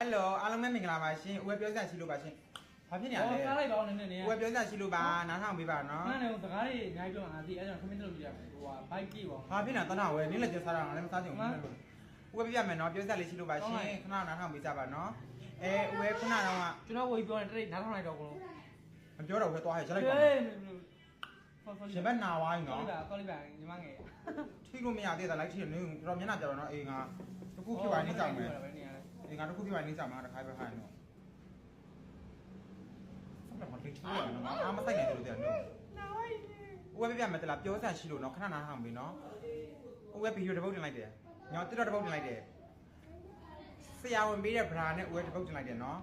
Hello အားလုံးပဲမင်္ဂလာပါရှင်။ဦးဝဲပြောစရာရှိလို့ပါရှင်။ဘာဖြစ်နေရလဲ။ ကားလိုက်ပါဦးနည်းနည်းနေ။ဦးဝဲပြောစရာရှိလို့ပါနားထောင်ပေးပါနော်။နားနေစကားတွေအများကြီးပြောမှာအဲ့ဒါခမင်းတို့ပြရမယ်ဟိုဟာဘိုက်ကြည့်ပါဦး။ဘာဖြစ်နေတန်းတော်ဝဲနင်းလည်းကျစားတာငါလည်းမစားချင်ဘူး။ဦးဝဲပြမယ်နော်ပြောစရာလေးရှိလို့ပါရှင်။ခဏနားထောင်ပေးကြပါနော်။ဦးဝဲခုနကတော့ကျွန်တော်ဝေပြောနေတိတ်နားထောင်လိုက်တော့ကိုမပြောတော့ဘူးသွားရချက်လိုက်ပါ။ရှင်ဘက်နာဝိုင်းနော်။ကောလိပါညီမငယ်။ထိလို့မရသေးတာလိုက်ထိနေတော့မျက်နှာကြတော့နော်အေးငါတခုဖြစ်ပါနေကြမယ်။အေးငါတခုဖြစ်ပါနေကြမှာတခါပဲခိုင်းနော်။မတိတ်ချောရနော်အားမဆိုင်နေတယ်လို့တဲ့နော်ဦးဝဲပြပြမယ်တလားပြောစရာရှိလို့နော်ခဏနားထောင်ပြီနော်ဦးဝဲဗီဒီယိုတစ်ပုတ်တင်လိုက်တယ်ညောတစ်တော့တစ်ပုတ်တင်လိုက်တယ်ဆရာဝန်ပေးတဲ့ဗရာနဲ့ဦးဝဲတစ်ပုတ်တင်လိုက်တယ်နော်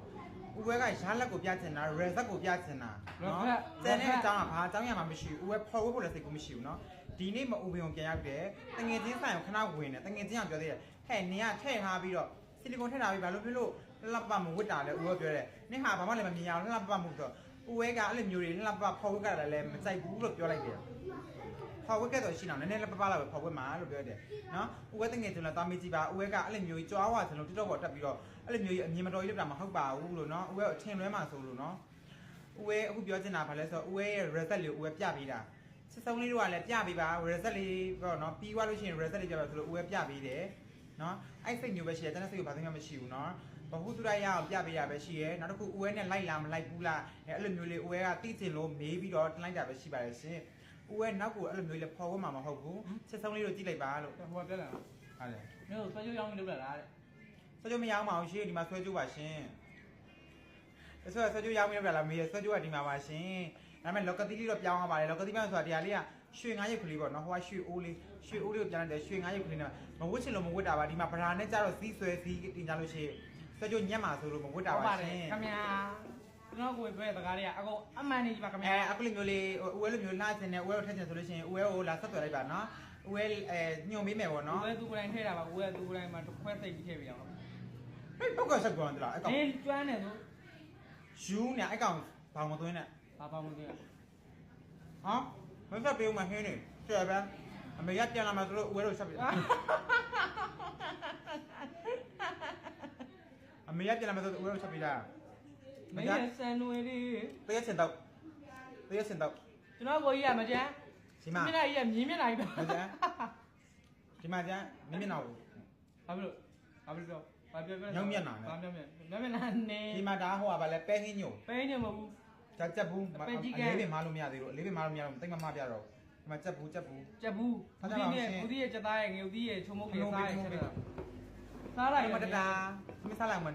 ဦးဝဲကရားလက်ကိုပြချင်တာရဲဇက်ကိုပြချင်တာနော်ကျန်တဲ့အကြောင်းကဘာအကြောင်းရမှာမရှိဘူးဦးဝဲဖော်ဖို့လည်းစိတ်ကူးမရှိဘူးနော်ဒီနေ့မအူပင်ကိုပြန်ရောက်တယ်တငယ်ချင်းဆိုင်ကိုခဏဝင်တယ်တငယ်ချင်းကပြောသေးတယ်ဟဲ့နင်ကထည့်ထားပြီးတော့ဆီလီကွန်ထည့်ထားပြီးဘာလို့ဖြစ်လို့လှပမဝတ်တာလဲဦးဝဲပြောတယ်နင်ဟာဘာမှလည်းမမြင်အောင်လှပမှုဆိုဦးဝဲကအဲ့လိုမျိုးတွေလှပဖော်ဝတ်ကြတယ်လည်းမကြိုက်ဘူးလို့ပြောလိုက်တယ်ဖော်ဝတ်ခဲ့တော့ရှိအောင်နည်းနည်းလည်းပပလာပဲဖော်ဝတ်မှာလို့ပြောတယ်နော်ဦးဝဲတငယ်ချင်းလည်းတာမေးကြည့်ပါဦးဝဲကအဲ့လိုမျိုးကြီးကြွားဝါစလုံးတိတော့ပေါ်တက်ပြီးတော့အဲ့လိုမျိုးကြီးအမြင်မတော်ကြီးလုပ်တာမဟုတ်ပါဘူးလို့နော်ဦးဝဲအထင်လွဲမှာဆိုလို့နော်ဦးဝဲအခုပြောချင်တာဘာလဲဆိုတော့ဦးဝဲရဲ့ result လေးကိုဦးဝဲပြပေးတာစစ်စုံလေးတို့ကလည်းပြပေးပါ result လေးပေါ့နော်ပြီးသွားလို့ရှိရင် result လေးပြပါဆိုလို့ဦးဝဲပြပေးတယ်နော်အဲ့စိတ်မျိုးပဲရှိတယ်တန်းစိတ်ကိုဘာသိမှမရှိဘူးနော်ဘဟုသူရရအောင်ပြပေးရပဲရှိရဲနောက်တစ်ခုဦးဝဲနဲ့လိုက်လာမလိုက်ဘူးလားအဲ့လိုမျိုးလေးဦးဝဲကတိကျင်လို့မေးပြီးတော့တင်လိုက်တာပဲရှိပါတယ်ရှင်ဦးဝဲနောက်ကိုအဲ့လိုမျိုးလေးဖော်ဝတ်မှာမဟုတ်ဘူးစစ်စုံလေးတို့ကြည့်လိုက်ပါလို့ဟိုကပြောလာဟုတ်တယ်မျိုးဆွဲကြိုးရောင်းနေလို့လားတဲ့ဆွဲကြိုးမရောင်းပါဘူးရှင်ဒီမှာဆွဲကြိုးပါရှင်ဆွဲကြိုးရောင်းနေလို့လားမေးဆွဲကြိုးကဒီမှာပါရှင်ဒါပေမဲ့လောကတိလေးတော့ပြောင်းရပါတယ်လောကတိပြောင်းဆိုတာတရားလေးကရွှေငါးရုပ်ကလေးပေါ့နော်ဟိုကရွှေအိုးလေးကိုပြန်လိုက်တယ်ရွှေငါးရုပ်ကလေးနဲ့မဝတ်ချင်လို့မဝတ်တာပါဒီမှာဗရာနဲ့ကြတော့စီးဆွဲစီးတင်ကြလို့ရှိရင်ဆွဲကြိုးညက်မှာဆိုလို့မဝတ်တာပါရှင်ခင်ဗျာကျွန်တော်ကိုပြောတဲ့စကားတွေကအကုန်အမှန်နေပါခင်ဗျာအခုလိုမျိုးလေးဦးဝဲလိုမျိုးလာချင်တယ်ဦးဝဲကိုထည့်ချင်ဆိုလို့ရှိရင်ဦးဝဲကိုလာဆက်သွယ်လိုက်ပါနော်ဦးဝဲညွန်ပေးမယ်ပေါ့နော်ဦးဝဲသူကိုယ်တိုင်ထည့်တာပါဦးဝဲသူကိုယ်တိုင်မှာခွဲသိပ်ပြီးထည့်ပြအောင်ဟေးပုတ်ကဆက်ကောင်တလားအဲ့ကောင်ကျွမ်းတယ်ဆိုယူနေအဲ့ကောင်ဘောင်မသွင်းနဲ့ဘာပေါင်းမသိရဟမ်မဆက်ပေးဦးမဟင်းနေဆရာပဲအမေရပြန်လာမှဆိုလို့ဦးဝဲတို့ဆက်ပေးအမေရပြန်လာမှဆိုဦးဝဲတို့ဆက်ပေးတာမရဆန်နွေလေးတရက်စင်တော့ကျွန်တော်ကိုကြီးရမကြမ်းဒီမှာမျက်နှာကြီးကမြင်းမျက်နှာကြီးပဲမကြမ်းဒီမှာကြမ်းမြင်းမျက်နှာကိုဘာဖြစ်လို့ပြောဘာပြောညောင်မျက်နှာနဲ့ဘာမျက်နှာနဲ့ဒီမှာဒါဟိုကဘာလဲပဲဟင်းညိုမဟုတ်ဘူးကြက်ဘူးလေးပင်မလို့မရသေးလို့လေးပင်မလို့မရတော့တိတ်မပြတော့ဒီမှာကြက်ဘူးဦးဒီရဲ့ကြက်သားရဲ့ငယ်ဦးဒီရဲ့ချုံမုတ်ရဲ့စားရဲ့ချက်တာစားလိုက်မတတာမစားလိုက်မ